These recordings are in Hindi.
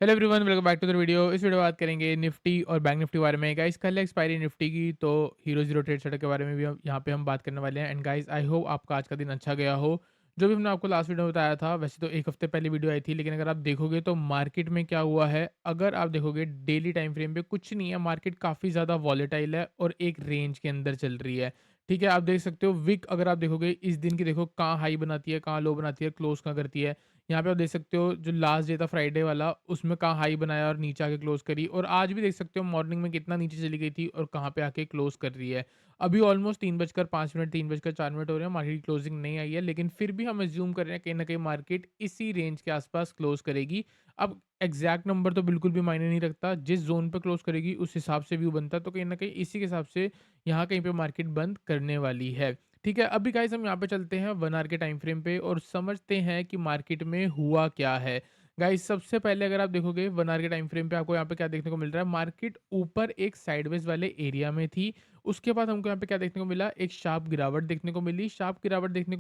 Hello everyone, welcome back to the video. इस वीडियो में बात करेंगे निफ्टी और बैंक निफ्टी के बारे में। गाइस कल एक्सपायरी निफ्टी की, तो हीरो जीरो ट्रेड सेटअप के बारे में भी हम यहाँ पे बात करने वाले हैं। एंड गाइस आई होप आपका आज का दिन अच्छा गया हो। जो भी हमने आपको लास्ट वीडियो में बताया था, वैसे तो एक हफ्ते पहले वीडियो आई थी, लेकिन अगर आप देखोगे तो मार्केट में क्या हुआ है, अगर आप देखोगे डेली टाइम फ्रेम पे कुछ नहीं है, मार्केट काफ़ी ज़्यादा वॉलेटाइल है और एक रेंज के अंदर चल रही है। ठीक है, आप देख सकते हो विक, अगर आप देखोगे इस दिन की, देखो कहाँ हाई बनाती है, कहाँ लो बनाती है, क्लोज कहाँ करती है। यहाँ पे आप देख सकते हो जो लास्ट डे था फ्राइडे वाला, उसमें कहाँ हाई बनाया और नीचे आके क्लोज करी, और आज भी देख सकते हो मॉर्निंग में कितना नीचे चली गई थी और कहाँ पे आके क्लोज कर रही है। अभी ऑलमोस्ट 3:05 3:04 हो रहे हैं, मार्केट की क्लोजिंग नहीं आई है, लेकिन फिर भी हम एज्यूम कर रहे हैं कहीं ना कहीं मार्केट इसी रेंज के आसपास क्लोज करेगी। अब एग्जैक्ट नंबर तो बिल्कुल भी मायने नहीं रखता, जिस जोन पे क्लोज करेगी उस हिसाब से व्यू बनता है, तो कहीं ना कहीं इसी के हिसाब से यहाँ कहीं पे मार्केट बंद करने वाली है। ठीक है, अभी गाइस हम यहाँ पे चलते हैं 1 आवर के टाइम फ्रेम पे और समझते हैं कि मार्केट में हुआ क्या है। गाइस सबसे पहले अगर आप देखोगे 1 आवर के टाइम फ्रेम पे, आपको यहाँ पे क्या देखने को मिल रहा है, मार्केट ऊपर एक साइडवेज वाले एरिया में थी। उसके बाद हमको यहाँ पे क्या देखने को मिला, एक शार्प गिरावट देखने को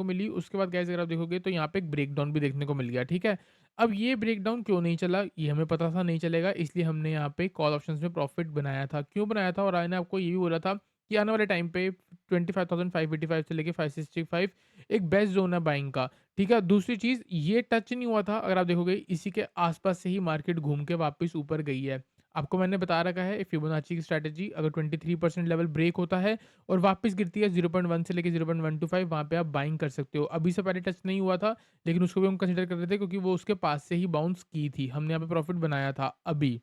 मिली, उसके बाद गाइस अगर आप देखोगे तो यहाँ पे एक ब्रेकडाउन भी देखने को मिल गया। ठीक है, अब ये ब्रेकडाउन क्यों नहीं चला, ये हमें पता था नहीं चलेगा, इसलिए हमने यहाँ पे कॉल ऑप्शंस में प्रॉफिट बनाया था। क्यों बनाया था, और मैंने आपको ये भी बोला था कि आने वाले टाइम पे 25,585 से लेके 565 एक बेस्ट जोन है बाइंग का। ठीक है, दूसरी चीज़ ये टच नहीं हुआ था, अगर आप देखोगे इसी के आसपास से ही मार्केट घूम के वापस ऊपर गई है। आपको मैंने बता रखा है फिबोनाची की स्ट्रैटेजी, अगर 23% लेवल ब्रेक होता है और वापस गिरती है 0.1 से लेके 0.125, वहाँ पे आप बाइंग कर सकते हो। अभी से पहले टच नहीं हुआ था, लेकिन उसको भी हम कंसीडर कर रहे थे क्योंकि वो उसके पास से ही बाउंस की थी। हमने यहाँ पे प्रॉफिट बनाया था। अभी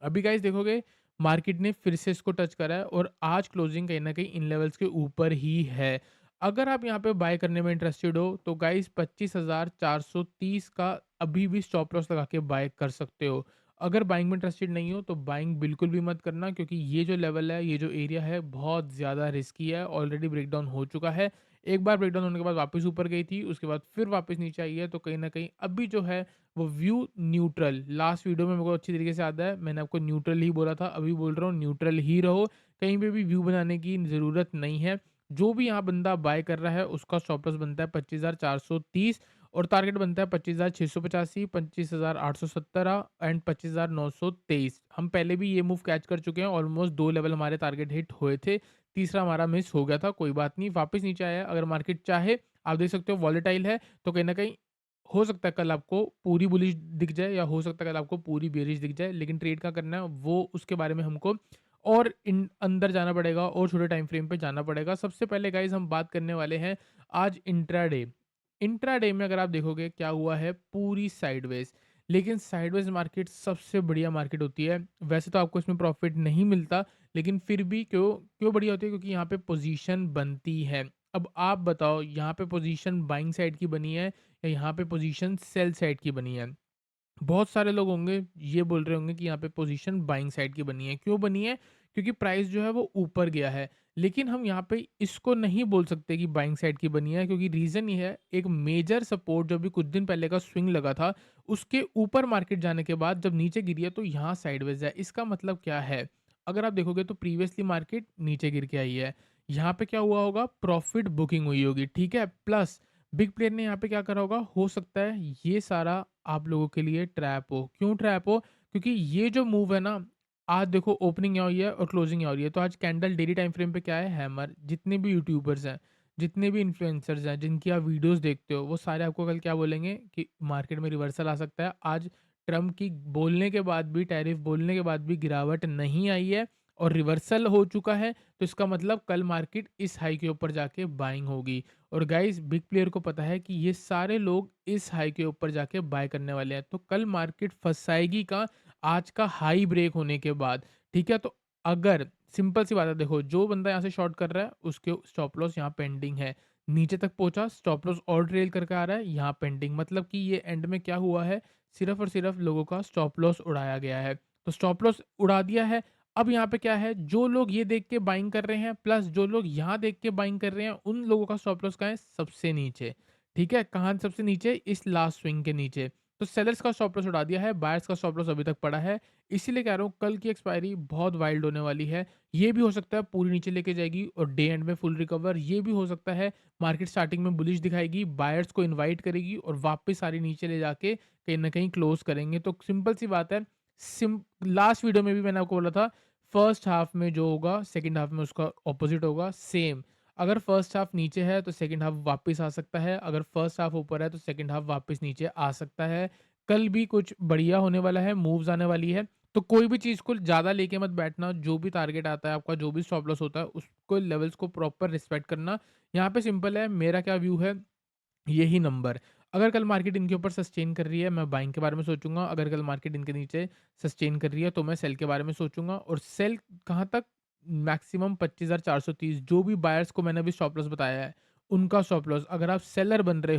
अभी गाइस देखोगे मार्केट ने फिर से इसको टच करा है और आज क्लोजिंग कहीं न कहीं इन लेवल्स के ऊपर ही है। अगर आप यहाँ पे बाय करने में इंटरेस्टेड हो तो गाइस 25,430 का अभी भी स्टॉप लॉस लगा के बाय कर सकते हो। अगर बाइंग में इंटरेस्टेड नहीं हो तो बाइंग बिल्कुल भी मत करना, क्योंकि ये जो लेवल है, ये जो एरिया है, बहुत ज़्यादा रिस्की है। ऑलरेडी ब्रेकडाउन हो चुका है। एक बार ब्रेकडाउन होने के बाद वापस ऊपर गई थी, उसके बाद फिर वापस नीचे आई है, तो कहीं न कहीं अभी जो है वो व्यू न्यूट्रल, लास्ट वीडियो में मेरे को अच्छी तरीके से याद है, मैंने आपको न्यूट्रल ही बोला था, अभी बोल रहा हूँ न्यूट्रल ही रहो। कहीं पे भी व्यू बनाने की ज़रूरत नहीं है। जो भी यहाँ बंदा बाय कर रहा है उसका स्टॉप लॉस बनता है 25,430 और टारगेट बनता है 25,685, 25,870 एंड 25,923। हम पहले भी ये मूव कैच कर चुके हैं, ऑलमोस्ट 2 लेवल हमारे टारगेट हिट हुए थे, तीसरा हमारा मिस हो गया था, कोई बात नहीं, वापस नीचे आया है। अगर मार्केट चाहे, आप देख सकते हो वॉलेटाइल है, तो कहीं न कहीं हो सकता है कल आपको पूरी बुलिश दिख जाए या हो सकता है कल आपको पूरी बेरिश दिख जाए, लेकिन ट्रेड क्या करना है वो उसके बारे में हमको और इन अंदर जाना पड़ेगा और छोटे टाइम फ्रेम पे जाना पड़ेगा। सबसे पहले गाइस हम बात करने वाले हैं आज इंट्राडे। इंट्राडे में अगर आप देखोगे क्या हुआ है, पूरी साइडवेज, लेकिन साइडवेज मार्केट सबसे बढ़िया मार्केट होती है। वैसे तो आपको इसमें प्रॉफिट नहीं मिलता, लेकिन फिर भी क्यों क्यों बढ़िया होती है, क्योंकि यहाँ पे पोजीशन बनती है। अब आप बताओ यहाँ पे पोजीशन बाइंग साइड की बनी है या यहाँ पे पोजीशन सेल साइड की बनी है। बहुत सारे लोग होंगे ये बोल रहे होंगे कि यहाँ पे पोजीशन बाइंग साइड की बनी है। क्यों बनी है, क्योंकि प्राइस जो है वो ऊपर गया है। लेकिन हम यहाँ पे इसको नहीं बोल सकते कि बाइंग साइड की बनी है, क्योंकि रीज़न ये है, एक मेजर सपोर्ट जो भी कुछ दिन पहले का स्विंग लगा था, उसके ऊपर मार्केट जाने के बाद जब नीचे गिरी है तो यहाँ साइडवेज है। इसका मतलब क्या है, अगर आप देखोगे तो प्रीवियसली मार्केट नीचे गिर के आई है, यहाँ पे क्या हुआ होगा, प्रॉफिट बुकिंग हुई होगी। ठीक है, प्लस बिग प्लेयर ने यहाँ पे क्या करा होगा, हो सकता है ये सारा आप लोगों के लिए ट्रैप हो। क्यों ट्रैप हो, क्योंकि ये जो मूव है ना, आज देखो ओपनिंग यहाँ हुई है और क्लोजिंग यहाँ हो रही है, तो आज कैंडल डेली टाइम फ्रेम पे क्या है, हैमर। जितने भी यूट्यूबर्स हैं, जितने भी इन्फ्लुएंसर्स हैं, जिनकी आप वीडियोस देखते हो, वो सारे आपको कल क्या बोलेंगे कि मार्केट में रिवर्सल आ सकता है। आज ट्रम्प की बोलने के बाद भी, टैरिफ बोलने के बाद भी गिरावट नहीं आई है और रिवर्सल हो चुका है, तो इसका मतलब कल मार्केट इस हाई के ऊपर जाके बाइंग होगी। और गाइस बिग प्लेयर को पता है कि ये सारे लोग इस हाई के ऊपर जाके बाय करने वाले हैं, तो कल मार्केट फंसाएगी का आज का हाई ब्रेक होने के बाद। ठीक है, तो अगर सिंपल सी बात है, देखो जो बंदा यहाँ से शॉर्ट कर रहा है उसके स्टॉप लॉस यहाँ पेंडिंग है, नीचे तक पहुंचा स्टॉप लॉस और ट्रेल करके आ रहा है यहाँ पेंडिंग, मतलब कि ये एंड में क्या हुआ है, सिर्फ और सिर्फ लोगों का स्टॉप लॉस उड़ाया गया है। तो स्टॉप लॉस उड़ा दिया है। अब यहाँ पे क्या है, जो लोग ये देख के बाइंग कर रहे हैं प्लस जो लोग यहाँ देख के बाइंग कर रहे हैं, उन लोगों का स्टॉप लॉस कहाँ है, सबसे नीचे। ठीक है, कहाँ सबसे नीचे, इस लास्ट स्विंग के नीचे। तो सेलर्स का स्टॉप लॉस उड़ा दिया है, बायर्स का स्टॉप लॉस अभी तक पड़ा है। इसीलिए कह रहा हूँ कल की एक्सपायरी बहुत वाइल्ड होने वाली है। ये भी हो सकता है पूरी नीचे लेके जाएगी और डे एंड में फुल रिकवर। ये भी हो सकता है मार्केट स्टार्टिंग में बुलिश दिखाएगी, बायर्स को इनवाइट करेगी और वापस सारी नीचे ले जाके कहीं न कहीं क्लोज़ करेंगे। तो सिंपल सी बात है, लास्ट वीडियो में भी मैंने आपको बोला था, फर्स्ट हाफ में जो होगा सेकंड हाफ में उसका ऑपोज़िट होगा, सेम। अगर फर्स्ट हाफ नीचे है तो सेकंड हाफ वापस आ सकता है, अगर फर्स्ट हाफ ऊपर है तो सेकंड हाफ वापस नीचे आ सकता है। कल भी कुछ बढ़िया होने वाला है, मूव्स आने वाली है, तो कोई भी चीज़ को ज़्यादा लेके मत बैठना, जो भी टारगेट आता है आपका, जो भी स्टॉप लॉस होता है, उसको लेवल्स को प्रॉपर रिस्पेक्ट करना। यहाँ पे सिंपल है, मेरा क्या व्यू है, यही नंबर। अगर कल मार्केट इनके ऊपर सस्टेन कर रही है, मैं बाइंग के बारे में सोचूँगा, अगर कल मार्केट इनके नीचे सस्टेन कर रही है, तो मैं सेल के बारे में सोचूँगा और सेल कहाँ तक, मैक्सिमम 25,430, जो भी बायर्स को मैंने अभी स्टॉप लॉस बताया है, उनका स्टॉप लॉस। अगर आप सेलर बन रहे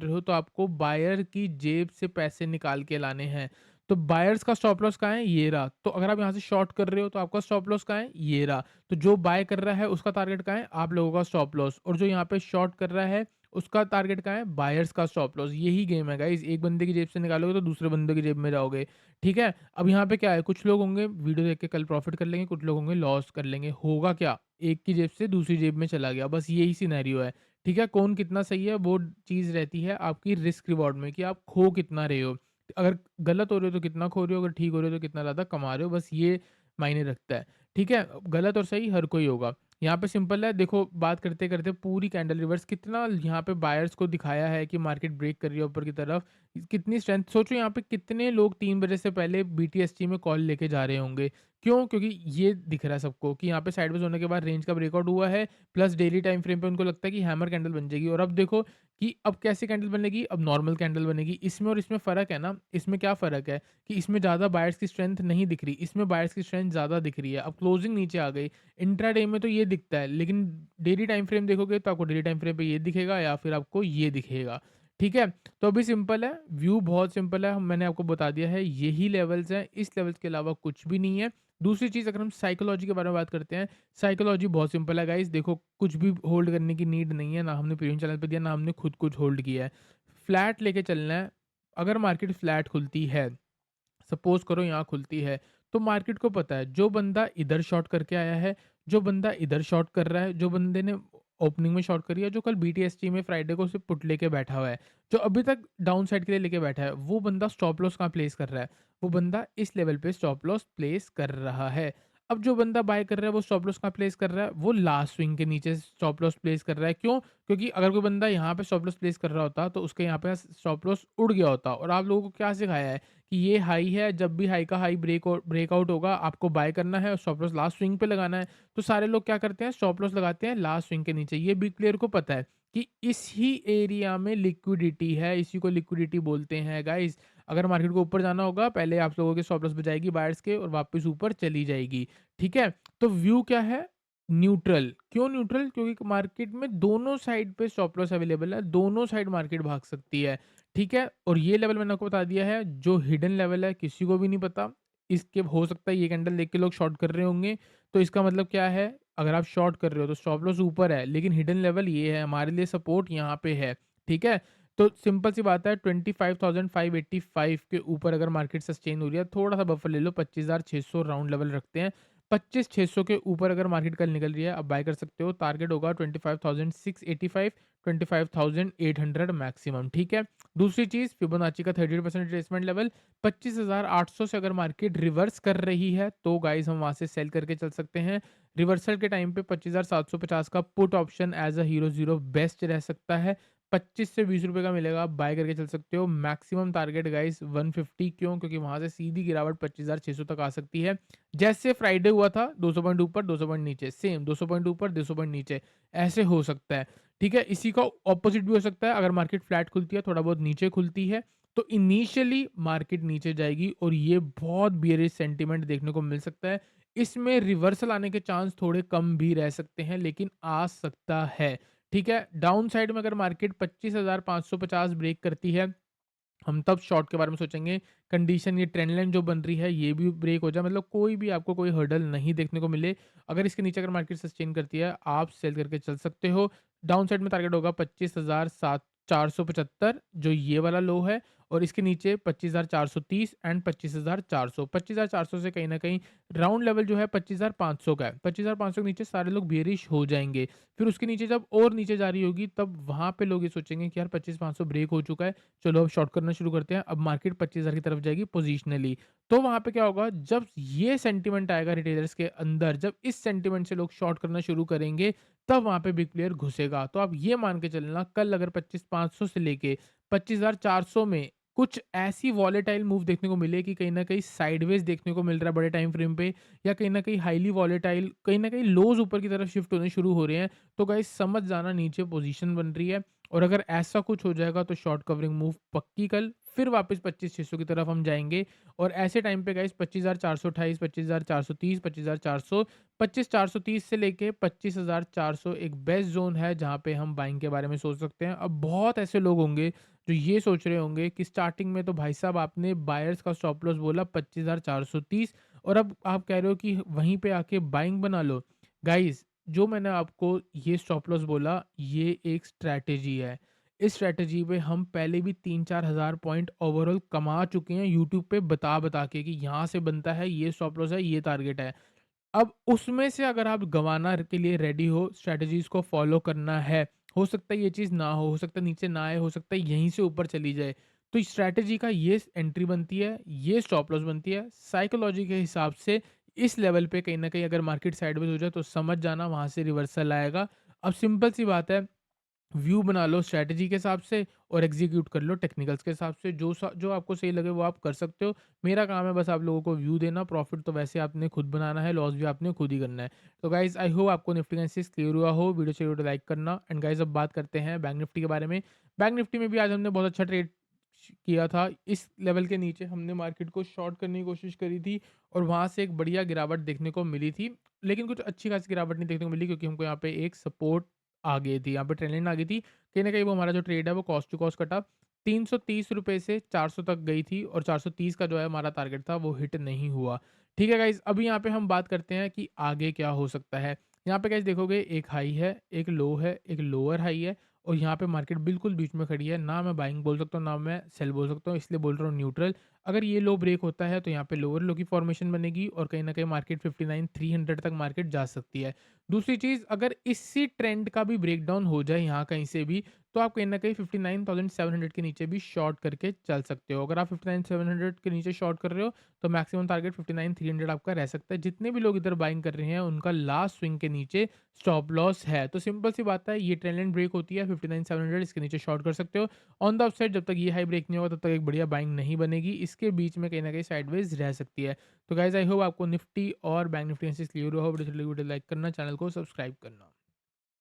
हो तो आपको बायर की जेब से पैसे निकाल के लाने हैं। तो बायर्स का स्टॉप लॉस कहाँ है? ये रहा। तो अगर आप यहाँ से शॉर्ट कर रहे हो तो आपका स्टॉप लॉस कहाँ है? ये रहा। तो जो बाय कर रहा है उसका टारगेट कहाँ है? आप लोगों का स्टॉप लॉस, और जो यहाँ पे शॉर्ट कर रहा है उसका टारगेट कहाँ है? बायर्स का स्टॉप लॉस। यही गेम है गाइस, एक बंदे की जेब से निकालोगे तो दूसरे बंदे की जेब में जाओगे, ठीक है? अब यहाँ पे क्या है, कुछ लोग होंगे वीडियो देख के कल प्रॉफिट कर लेंगे, कुछ लोग होंगे लॉस कर लेंगे। होगा क्या? एक की जेब से दूसरी जेब में चला गया, बस यही सिनेरियो है, ठीक है? कौन कितना सही है वो चीज़ रहती है आपकी रिस्क रिवॉर्ड में, कि आप खो कितना रहे हो। अगर गलत हो रहे हो तो कितना खो रहे हो, अगर ठीक हो रहे हो तो कितना ज़्यादा कमा रहे हो, बस ये मायने रखता है, ठीक है? गलत और सही हर कोई होगा। यहाँ पे सिंपल है, देखो बात करते-करते पूरी कैंडल रिवर्स, कितना यहाँ पे बायर्स को दिखाया है कि मार्केट ब्रेक कर रही है ऊपर की तरफ, कितनी स्ट्रेंथ सोचो, यहाँ पे कितने लोग 3 बजे से पहले बीटीएसटी में कॉल लेके जा रहे होंगे। क्यों? क्योंकि ये दिख रहा है सबको कि यहाँ पे साइडवेज होने के बाद रेंज का ब्रेकआउट हुआ है, प्लस डेली टाइम फ्रेम पे उनको लगता है कि हैमर कैंडल बन जाएगी, और अब देखो कि अब कैसी कैंडल बनेगी, अब नॉर्मल कैंडल बनेगी। इसमें और इसमें फ़र्क है ना, इसमें क्या फ़र्क है कि इसमें ज़्यादा बायर्स की स्ट्रेंथ नहीं दिख रही, इसमें बायर्स की स्ट्रेंथ ज़्यादा दिख रही है। अब क्लोजिंग नीचे आ गई, इंट्राडे में तो ये दिखता है, लेकिन डेली टाइम फ्रेम देखोगे तो आपको डेली टाइम फ्रेम पे ये दिखेगा या फिर आपको ये दिखेगा, ठीक है? तो अभी सिंपल है, व्यू बहुत सिंपल है, मैंने आपको बता दिया है, यही लेवल्स हैं, इस लेवल्स के अलावा कुछ भी नहीं है। दूसरी चीज़, अगर हम साइकोलॉजी के बारे में बात करते हैं, साइकोलॉजी बहुत सिंपल है गाइस, देखो कुछ भी होल्ड करने की नीड नहीं है, ना हमने प्रीमियम चैनल पे दिया, ना हमने खुद कुछ होल्ड किया है। फ्लैट लेके चलना है। अगर मार्केट फ्लैट खुलती है, सपोज करो यहाँ खुलती है, तो मार्केट को पता है जो बंदा इधर शॉर्ट करके आया है, जो बंदा इधर शॉर्ट कर रहा है, जो बंदे ने ओपनिंग में शॉर्ट करी है, जो कल बीटीएसटी में फ्राइडे को सिर्फ पुट लेके बैठा हुआ है, जो अभी तक डाउन साइड के लिए लेके बैठा है, वो बंदा स्टॉप लॉस कहाँ प्लेस कर रहा है? वो बंदा इस लेवल पे स्टॉप लॉस प्लेस कर रहा है। अब जो बंदा बाय कर रहा है वो स्टॉप लॉस कहाँ प्लेस कर रहा है? वो लास्ट स्विंग के नीचे स्टॉप लॉस प्लेस कर रहा है। क्यों? क्योंकि अगर कोई बंदा यहाँ पे स्टॉप लॉस प्लेस कर रहा होता तो उसके यहाँ पे स्टॉप लॉस उड़ गया होता, और आप लोगों को क्या सिखाया है कि ये हाई है, जब भी हाई का हाई ब्रेकआउट होगा आपको बाय करना है और स्टॉप लॉस लास्ट स्विंग पे लगाना है। तो सारे लोग क्या करते हैं, स्टॉप लॉस लगाते हैं लास्ट स्विंग के नीचे। ये बिग प्लेयर को पता है कि इस ही एरिया में लिक्विडिटी है, इसी को लिक्विडिटी बोलते हैं गाइस। अगर मार्केट को ऊपर जाना होगा, पहले आप लोगों के स्टॉप लॉस बजाएगी बायर्स के और वापस ऊपर चली जाएगी, ठीक है? तो व्यू क्या है? न्यूट्रल। क्यों न्यूट्रल? क्योंकि मार्केट में दोनों साइड पे स्टॉप लॉस अवेलेबल है, दोनों साइड मार्केट भाग सकती है, ठीक है? और ये लेवल मैंने आपको बता दिया है, जो हिडन लेवल है किसी को भी नहीं पता। इसके हो सकता है ये कैंडल देख के लोग शॉर्ट कर रहे होंगे, तो इसका मतलब क्या है? अगर आप शॉर्ट कर रहे हो तो स्टॉप लॉस ऊपर है, लेकिन हिडन लेवल ये है, हमारे लिए सपोर्ट यहाँ पे है, ठीक है? तो सिंपल सी बात है, 25,585 के ऊपर अगर मार्केट सस्टेन हो रही है, थोड़ा-सा बफर ले लो, 25,600 राउंड लेवल रखते हैं। 25,600 के ऊपर अगर मार्केट कल निकल रही है, आप बाय कर सकते हो। टारगेट होगा 25,685, 25,800 मैक्सिमम, ठीक है? दूसरी चीज़, फिबोनाची का 30% रिट्रेसमेंट लेवल 25,800 से अगर मार्केट रिवर्स कर रही है, तो गाइस हम वहाँ से सेल करके चल सकते हैं। रिवर्सल के टाइम पे 25,750 का put option as a hero zero best रह सकता है। 25 से ₹20 का मिलेगा, आप बाय करके चल सकते हो। मैक्सिमम टारगेट गाइस 150, क्यों? क्योंकि वहाँ से सीधी गिरावट 25,600 तक आ सकती है। जैसे फ्राइडे हुआ था, 200 पॉइंट ऊपर 200 पॉइंट नीचे, सेम 200 पॉइंट ऊपर 200 पॉइंट नीचे, ऐसे हो सकता है, ठीक है? इसी का ऑपोजिट भी हो सकता है, अगर मार्केट फ्लैट खुलती है, थोड़ा बहुत नीचे खुलती है, तो इनिशियली मार्केट नीचे जाएगी और ये बहुत बियरिश सेंटीमेंट देखने को मिल सकता है। इसमें रिवर्सल आने के चांस थोड़े कम भी रह सकते हैं, लेकिन आ सकता है, ठीक है? डाउन साइड में अगर मार्केट 25,550 ब्रेक करती है, हम तब शॉर्ट के बारे में सोचेंगे। कंडीशन, ये ट्रेंड लाइन जो बन रही है ये भी ब्रेक हो जाए, मतलब कोई भी आपको कोई हर्डल नहीं देखने को मिले, अगर इसके नीचे अगर मार्केट सस्टेन करती है, आप सेल करके चल सकते हो। डाउन साइड में टारगेट होगा 25,475, जो ये वाला लो है, और इसके नीचे 25,430 एंड 25,400। 25,400 से कहीं न कहीं राउंड लेवल जो है 25,500 का है। 25,500 के नीचे सारे लोग बेयरिश हो जाएँगे। फिर उसके नीचे जब और नीचे जा रही होगी तब वहाँ पे लोग ये सोचेंगे कि यार 25,500 ब्रेक हो चुका है, चलो अब शॉर्ट करना शुरू करते हैं। अब मार्केट 25,000 की तरफ जाएगी पोज़िशनली। तो वहाँ पे क्या होगा, जब ये सेंटिमेंट आएगा रिटेलर्स के अंदर, जब इस सेंटिमेंट से लोग शॉर्ट करना शुरू करेंगे, तब वहाँ पे बिग प्लेयर घुसेगा। तो आप ये मान के चलना, कल अगर 25,500 से लेके 25,400 में कुछ ऐसी वॉलेटाइल मूव देखने को मिले कि कहीं न कहीं साइडवेज़ देखने को मिल रहा है बड़े टाइम फ्रेम पे, या कहीं न कहीं हाइली वॉलेटाइल, कहीं न कहीं लोज़ ऊपर की तरफ शिफ्ट होने शुरू हो रहे हैं, तो गाइस समझ जाना नीचे पोज़ीशन बन रही है। और अगर ऐसा कुछ हो जाएगा तो शॉर्ट कवरिंग मूव पक्की कल, फिर वापस 25,600 की तरफ हम जाएँगे। और ऐसे टाइम पे गाइस 25,428, 25,430, 25,400, 25,430 से लेके 25,400 एक बेस्ट ज़ोन है जहाँ पे हम बाइंग के बारे में सोच सकते हैं। अब बहुत ऐसे लोग होंगे जो ये सोच रहे होंगे कि स्टार्टिंग में तो भाई साहब आपने बायर्स का स्टॉप लॉस बोला 25,430 और अब आप कह रहे हो कि वहीं पे आके बाइंग बना लो। गाइस, जो मैंने आपको ये स्टॉप लॉस बोला, ये एक स्ट्रैटेजी है। इस स्ट्रैटेजी पे हम पहले भी 3-4 हज़ार पॉइंट ओवरऑल कमा चुके हैं यूट्यूब पे बता-बता के कि यहाँ से बनता है, ये स्टॉप लॉस है, ये टारगेट है। अब उसमें से अगर आप गँवाना के लिए रेडी हो, स्ट्रैटेजीज़ को फ़ॉलो करना है, हो सकता है ये चीज़ ना हो सकता है नीचे ना आए, हो सकता है यहीं से ऊपर चली जाए। तो इस स्ट्रैटेजी का ये एंट्री बनती है, ये स्टॉप लॉस बनती है। साइकोलॉजी के हिसाब से इस लेवल पे कहीं न कहीं अगर मार्केट साइडवेज़ हो जाए तो समझ जाना वहाँ से रिवर्सल आएगा। अब सिंपल सी बात है, व्यू बना लो स्ट्रैटेजी के हिसाब से और एग्जीक्यूट कर लो टेक्निकल्स के हिसाब से। जो आपको सही लगे वो आप कर सकते हो। मेरा काम है बस आप लोगों को व्यू देना, प्रॉफिट तो वैसे आपने खुद बनाना है, लॉस भी आपने खुद ही करना है। तो गाइज़ आई होप आपको निफ्टी का एनालिसिस क्लियर हुआ हो। वीडियो चाहिए हो तो लाइक करना। एंड गाइज़ अब बात करते हैं बैंक निफ्टी के बारे में। बैंक निफ्टी में भी आज हमने बहुत अच्छा ट्रेड किया था। इस लेवल के नीचे हमने मार्केट को शॉर्ट करने की कोशिश करी थी और वहाँ से एक बढ़िया गिरावट देखने को मिली थी। लेकिन कुछ अच्छी खासी गिरावट नहीं देखने को मिली क्योंकि हमको यहाँ पे एक सपोर्ट आ गई थी, यहाँ पे ट्रेंड लाइन आ गई थी। कहीं न कहीं वो हमारा जो ट्रेड है वो कॉस्ट टू कॉस्ट कटा। ₹330 से 400 तक गई थी और 430 का जो है हमारा टारगेट था वो हिट नहीं हुआ। ठीक है गाइज़, अभी यहाँ पे हम बात करते हैं कि आगे क्या हो सकता है। यहाँ पे गाइज़ देखोगे एक हाई है, एक लो है, एक लोअर हाई है और यहाँ पे मार्केट बिल्कुल बीच में खड़ी है। ना मैं बाइंग बोल सकता हूँ, ना मैं सेल बोल सकता हूँ, इसलिए बोल रहा हूँ न्यूट्रल। अगर ये लो ब्रेक होता है तो यहाँ पे लोअर लो की फॉर्मेशन बनेगी और कहीं न कहीं मार्केट 59,300 तक मार्केट जा सकती है। दूसरी चीज़, अगर इसी ट्रेंड का भी ब्रेकडाउन हो जाए यहाँ कहीं से भी, तो आप कहीं न कहीं 59,700 के नीचे भी शॉर्ट करके चल सकते हो। अगर आप 59,700 के नीचे शॉर्ट कर रहे हो, तो मैक्सिमम टारगेट 59,300 आपका रह सकता है। जितने भी लोग इधर बाइंग कर रहे हैं, उनका लास्ट स्विंग के नीचे स्टॉप लॉस है। तो सिंपल सी बात है, ये ट्रेंड लाइन ब्रेक होती है 59,700, इसके नीचे शॉर्ट कर सकते हो। ऑन द अपसाइड जब तक ये हाई ब्रेक नहीं होगा, तब तक एक बढ़िया बाइंग नहीं बनेगी। इसके बीच में कहीं न कहीं साइडवेज़ रह सकती है। तो गाइज़ आई होप आपको निफ्टी और बैंक निफ्टी एनालिसिस क्लियर हुआ हो। वीडियो लाइक करना, चैनल को सब्सक्राइब करना।